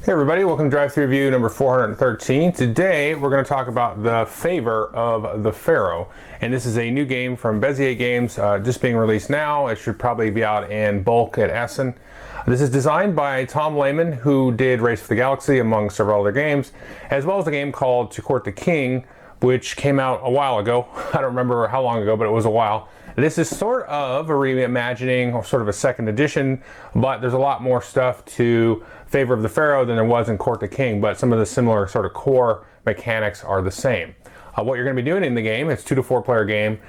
Hey everybody, welcome to Drive Thru Review number 413. Today we're going to talk about the Favor of the Pharaoh. And this is a new game from Vizier Games, just being released now. It should probably be out in bulk at Essen. This is designed by Tom Lehman, who did Race for the Galaxy among several other games, as well as a game called To Court the King, which came out a while ago. I don't remember how long ago, but it was a while. This is sort of a reimagining or sort of a second edition, but there's a lot more stuff to Favor of the Pharaoh than there was in Court the King, but some of the similar sort of core mechanics are the same. What you're going to be doing in the game, it's 2 to 4 player game,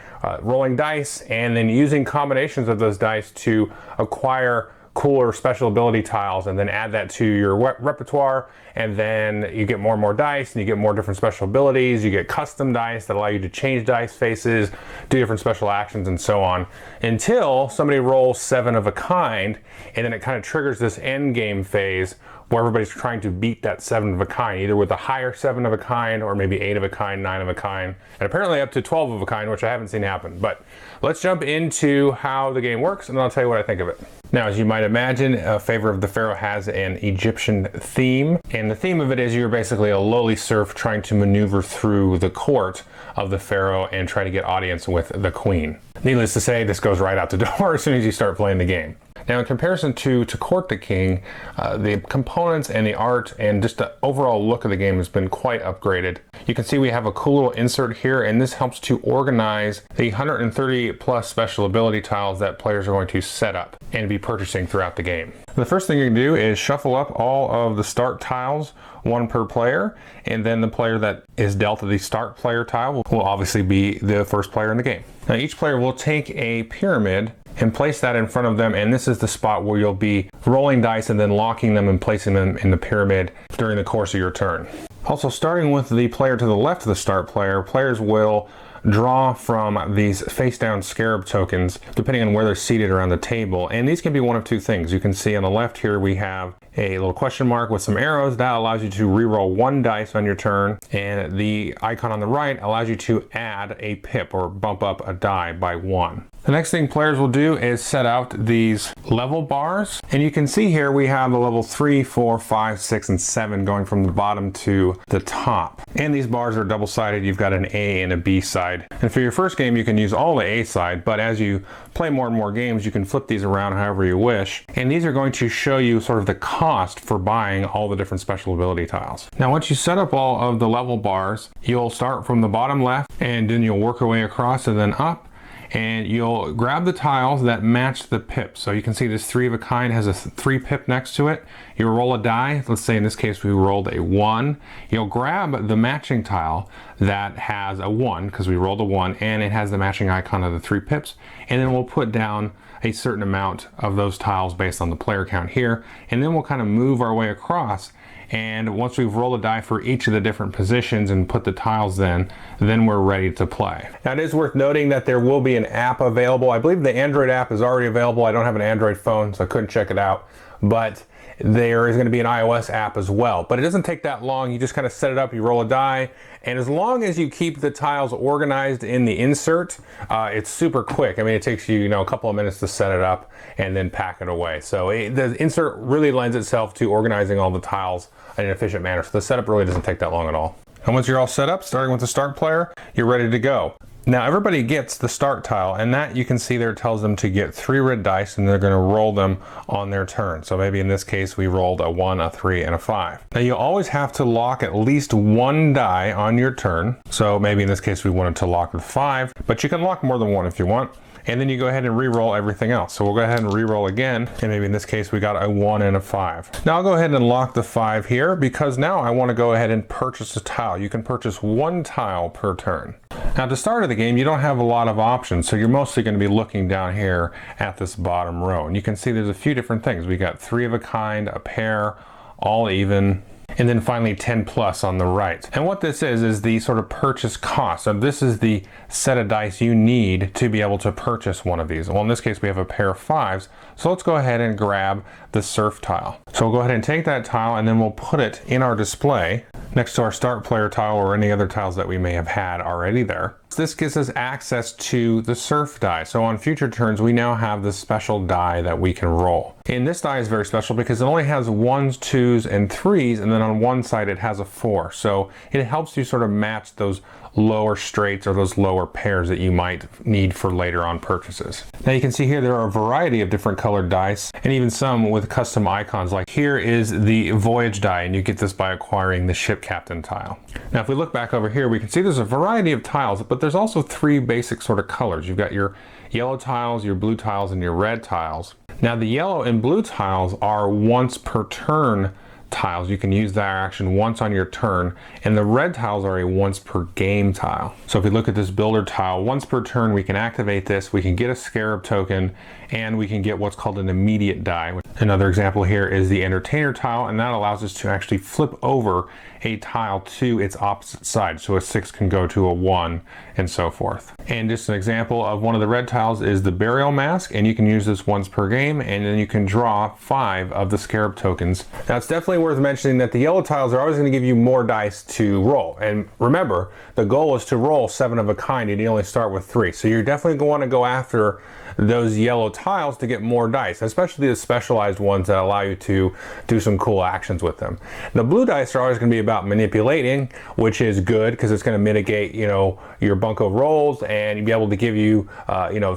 rolling dice and then using combinations of those dice to acquire cooler special ability tiles and then add that to your repertoire, and then you get more and more dice and you get more different special abilities. You get custom dice that allow you to change dice faces, do different special actions and so on, until somebody rolls 7 of a kind, and then it kind of triggers this end game phase where everybody's trying to beat that 7 of a kind, either with a higher 7 of a kind or maybe 8 of a kind, 9 of a kind, and apparently up to 12 of a kind, which I haven't seen happen. But let's jump into how the game works and I'll tell you what I think of it. Now, as you might imagine, Favor of the Pharaoh has an Egyptian theme, and the theme of it is you're basically a lowly serf trying to maneuver through the court of the Pharaoh and try to get audience with the queen. Needless to say, this goes right out the door as soon as you start playing the game. Now, in comparison to Court the King, the components and the art and just the overall look of the game has been quite upgraded. You can see we have a cool little insert here, and this helps to organize the 130 plus special ability tiles that players are going to set up and be purchasing throughout the game. The first thing you can do is shuffle up all of the start tiles, 1 per player, and then the player that is dealt the start player tile will obviously be the first player in the game. Now, each player will take a pyramid and place that in front of them, and this is the spot where you'll be rolling dice and then locking them and placing them in the pyramid during the course of your turn. Also, starting with the player to the left of the start player, players will draw from these face down scarab tokens depending on where they're seated around the table, and these can be one of 2 things. You can see on the left here we have a little question mark with some arrows that allows you to re-roll 1 dice on your turn, and the icon on the right allows you to add a pip or bump up a die by 1. The next thing players will do is set out these level bars, and you can see here we have a level 3, 4, 5, 6, and 7 going from the bottom to the top. And these bars are double-sided. You've got an A and a B side. And for your first game, you can use all the A side, but as you play more and more games, you can flip these around however you wish. And these are going to show you sort of the cost for buying all the different special ability tiles. Now, once you set up all of the level bars, you'll start from the bottom left, and then you'll work your way across and then up. And you'll grab the tiles that match the pip. So you can see this 3 of a kind has a 3 pip next to it. You'll roll a die. Let's say in this case we rolled a 1. You'll grab the matching tile that has a 1 because we rolled a 1 and it has the matching icon of the 3 pips. And then we'll put down a certain amount of those tiles based on the player count here. And then we'll kind of move our way across. And once we've rolled a die for each of the different positions and put the tiles in, then we're ready to play. Now, it is worth noting that there will be an app available. I believe the Android app is already available. I don't have an Android phone, so I couldn't check it out. But there is going to be an iOS app as well. But it doesn't take that long. You just kind of set it up, you roll a die, and as long as you keep the tiles organized in the insert, it's super quick. I mean, it takes you, a couple of minutes to set it up and then pack it away. So the insert really lends itself to organizing all the tiles in an efficient manner. So the setup really doesn't take that long at all. And once you're all set up, starting with the start player, you're ready to go. Now, everybody gets the start tile, and that you can see there tells them to get 3 red dice, and they're going to roll them on their turn. So maybe in this case, we rolled a 1, a 3, and a 5. Now, you always have to lock at least 1 die on your turn. So maybe in this case, we wanted to lock the 5, but you can lock more than 1 if you want. And then you go ahead and re-roll everything else. So we'll go ahead and re-roll again, and maybe in this case we got a 1 and a 5. Now I'll go ahead and lock the 5 here because now I want to go ahead and purchase a tile. You can purchase 1 tile per turn. Now, at the start of the game, you don't have a lot of options, so you're mostly going to be looking down here at this bottom row. And you can see there's a few different things. We got 3 of a kind, a pair, all even, and then finally 10 plus on the right. And what this is the sort of purchase cost. So this is the set of dice you need to be able to purchase one of these. Well, in this case, we have a pair of 5s. So let's go ahead and grab the surf tile. So we'll go ahead and take that tile and then we'll put it in our display. next to our start player tile or any other tiles that we may have had already there. This gives us access to the surf die. So on future turns, we now have this special die that we can roll. And this die is very special because it only has 1s, 2s, and 3s, and then on one side it has a 4. So it helps you sort of match those lower straights or those lower pairs that you might need for later on purchases. Now you can see here there are a variety of different colored dice, and even some with custom icons. Like here is the Voyage Die, and you get this by acquiring the ship captain tile. Now if we look back over here, we can see there's a variety of tiles, but there's also 3 basic sort of colors. You've got your yellow tiles, your blue tiles, and your red tiles. Now the yellow and blue tiles are once per turn tiles. You can use that action once on your turn, and the red tiles are a once per game tile. So if we look at this builder tile, once per turn we can activate this, we can get a scarab token, and we can get what's called an immediate die. Another example here is the entertainer tile, and that allows us to actually flip over a tile to its opposite side. So a 6 can go to a 1 and so forth. And just an example of one of the red tiles is the burial mask, and you can use this once per game, and then you can draw 5 of the scarab tokens. Now it's definitely worth mentioning that the yellow tiles are always going to give you more dice to roll. And remember, the goal is to roll 7 of a kind, and you only start with 3. So you're definitely going to go after those yellow tiles to get more dice, especially the specialized ones that allow you to do some cool actions with them. The blue dice are always going to be about manipulating, which is good because it's going to mitigate, your bunko rolls, and be able to give you,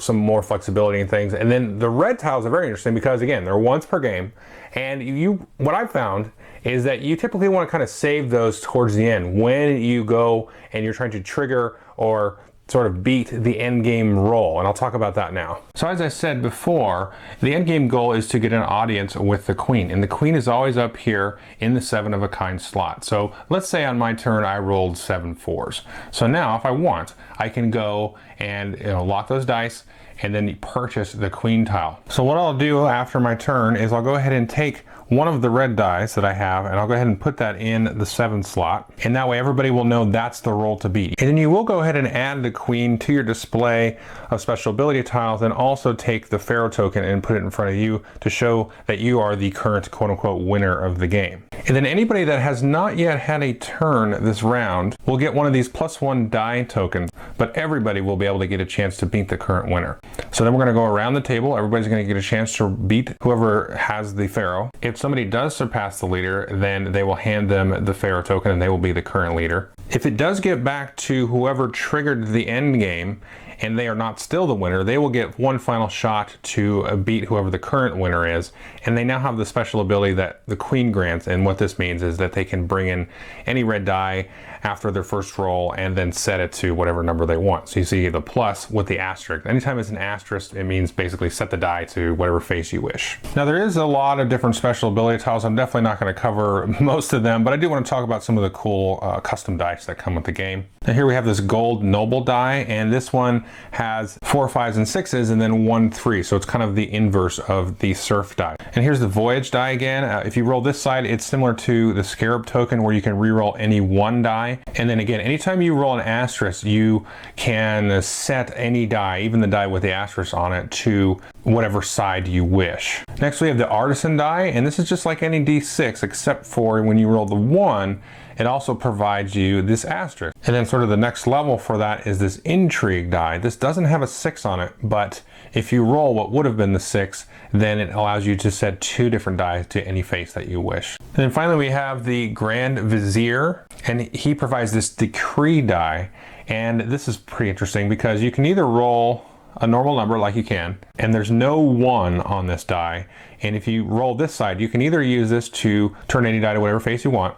some more flexibility and things. And then the red tiles are very interesting because, again, they're once per game, and what I've found is that you typically want to kind of save those towards the end when you go and you're trying to trigger or sort of beat the end game roll, and I'll talk about that now. So as I said before, the end game goal is to get an audience with the queen, and the queen is always up here in the 7 of a kind slot. So let's say on my turn I rolled 7 4s. So now if I want, I can go and lock those dice and then purchase the queen tile. So what I'll do after my turn is I'll go ahead and take one of the red dice that I have, and I'll go ahead and put that in the 7 slot, and that way everybody will know that's the roll to beat. And then you will go ahead and add the queen to your display of special ability tiles, and also take the Pharaoh token and put it in front of you to show that you are the current quote-unquote winner of the game. And then anybody that has not yet had a turn this round will get one of these +1 die tokens, but everybody will be able to get a chance to beat the current winner. So then we're going to go around the table. Everybody's going to get a chance to beat whoever has the Pharaoh. If somebody does surpass the leader, then they will hand them the Pharaoh token, and they will be the current leader. If it does get back to whoever triggered the end game, and they are not still the winner, they will get one final shot to beat whoever the current winner is, and they now have the special ability that the queen grants. And what this means is that they can bring in any red die after their first roll and then set it to whatever number they want. So you see the plus with the asterisk. Anytime it's an asterisk, it means basically set the die to whatever face you wish. Now there is a lot of different special ability tiles. I'm definitely not going to cover most of them, but I do want to talk about some of the cool custom dice that come with the game. Now here we have this gold noble die, and this one has 4 5s and 6s and then 1 3, so it's kind of the inverse of the surf die. And here's the Voyage Die again. If you roll this side, it's similar to the scarab token where you can re-roll any 1 die. And then again, anytime you roll an asterisk, you can set any die, even the die with the asterisk on it, to whatever side you wish. Next we have the Artisan Die, and this is just like any D6, except for when you roll the 1, it also provides you this asterisk. And then sort of the next level for that is this Intrigue die. This doesn't have a 6 on it, but if you roll what would have been the 6, then it allows you to set 2 different dice to any face that you wish. And then finally we have the Grand Vizier, and he provides this Decree die. And this is pretty interesting because you can either roll a normal number like you can, and there's no 1 on this die. And if you roll this side, you can either use this to turn any die to whatever face you want.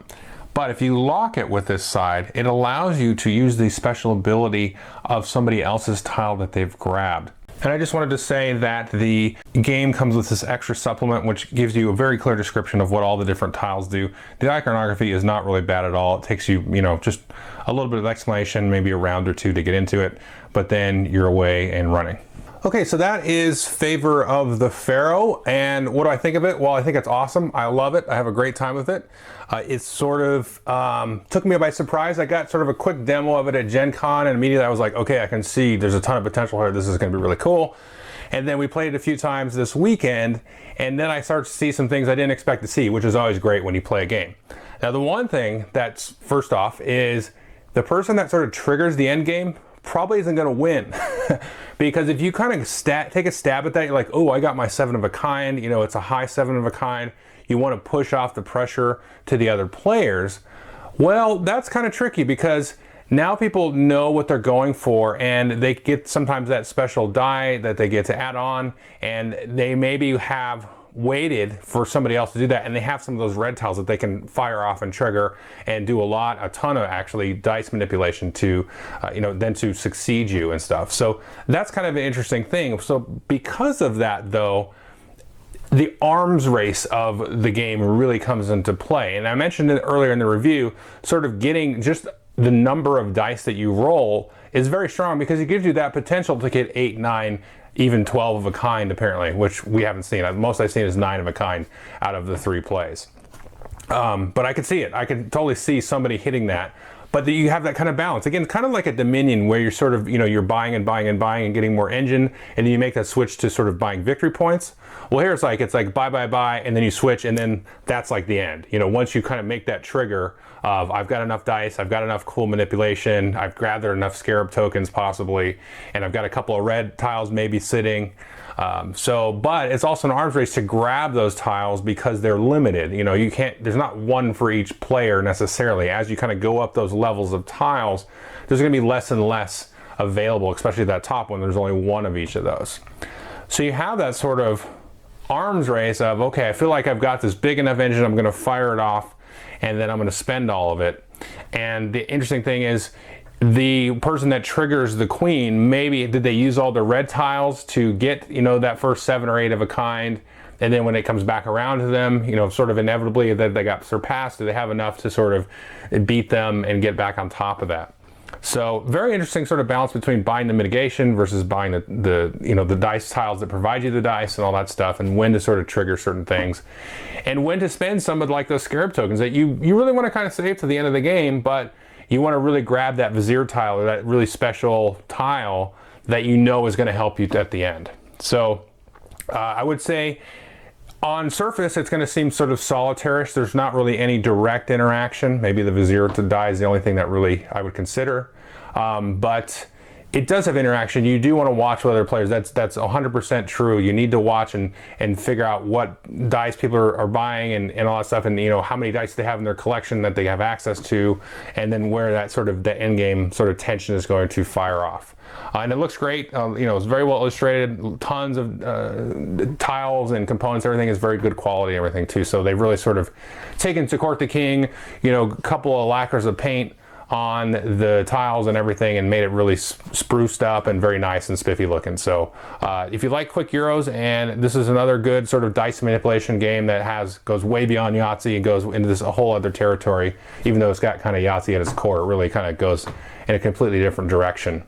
But if you lock it with this side, it allows you to use the special ability of somebody else's tile that they've grabbed. And I just wanted to say that the game comes with this extra supplement, which gives you a very clear description of what all the different tiles do. The iconography is not really bad at all. It takes you, just a little bit of explanation, maybe a round or 2 to get into it, but then you're away and running. Okay, so that is Favor of the Pharaoh, and what do I think of it? Well, I think it's awesome. I love it. I have a great time with it. It sort of took me by surprise. I got sort of a quick demo of it at Gen Con, and immediately I was like, okay, I can see there's a ton of potential here. This is going to be really cool. And then we played it a few times this weekend, and then I started to see some things I didn't expect to see, which is always great when you play a game. Now, the one thing that's first off is the person that sort of triggers the end game probably isn't going to win. Because if you kind of take a stab at that, you're like, oh, I got my 7 of a kind, you know, it's a high 7 of a kind. You want to push off the pressure to the other players. Well, that's kind of tricky because now people know what they're going for, and they get sometimes that special die that they get to add on, and they maybe have waited for somebody else to do that, and they have some of those red tiles that they can fire off and trigger and do a ton of actually dice manipulation to, then to succeed you and stuff. So that's kind of an interesting thing. So because of that, though, the arms race of the game really comes into play. And I mentioned it earlier in the review, sort of getting just the number of dice that you roll is very strong because it gives you that potential to get 8, 9, even 12 of a kind, apparently, which we haven't seen. Most I've seen is 9 of a kind out of the 3 plays. But I could see it. I could totally see somebody hitting that. But you have that kind of balance. Again, kind of like a Dominion where you're sort of, you're buying and buying and buying and getting more engine, and then you make that switch to sort of buying victory points. Well, here it's like buy, buy, buy, and then you switch, and then that's like the end. Once you kind of make that trigger of I've got enough dice, I've got enough cool manipulation, I've gathered enough scarab tokens possibly, and I've got a couple of red tiles maybe sitting. But it's also an arms race to grab those tiles because they're limited. You can't, there's not one for each player necessarily. As you kind of go up those levels of tiles, there's going to be less and less available, especially that top one. There's only one of each of those. So you have that sort of arms race of, okay, I feel like I've got this big enough engine, I'm going to fire it off, and then I'm going to spend all of it. And the interesting thing is, the person that triggers the queen, maybe did they use all the red tiles to get, that first 7 or 8 of a kind, and then when it comes back around to them, sort of inevitably that they got surpassed, do they have enough to sort of beat them and get back on top of that? So very interesting sort of balance between buying the mitigation versus buying the dice tiles that provide you the dice and all that stuff, and when to sort of trigger certain things, and when to spend some of like those scarab tokens that you really want to kind of save to the end of the game, but you want to really grab that Vizier tile or that really special tile that is going to help you at the end. So I would say on surface it's going to seem sort of solitarish. There's not really any direct interaction. Maybe the Vizier die is the only thing that really I would consider. But it does have interaction. You do want to watch with other players. That's 100% true. You need to watch and figure out what dice people are buying and all that stuff, and how many dice they have in their collection that they have access to, and then where that sort of the end game sort of tension is going to fire off. And it looks great. It's very well illustrated. Tons of tiles and components. Everything is very good quality. Everything too. So they've really sort of taken to court the king. A couple of lacquers of paint on the tiles and everything, and made it really spruced up and very nice and spiffy looking. So if you like quick Euros, and this is another good sort of dice manipulation game that goes way beyond Yahtzee and goes into this a whole other territory, even though it's got kind of Yahtzee at its core, it really kind of goes in a completely different direction.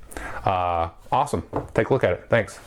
Awesome. Take a look at it. Thanks.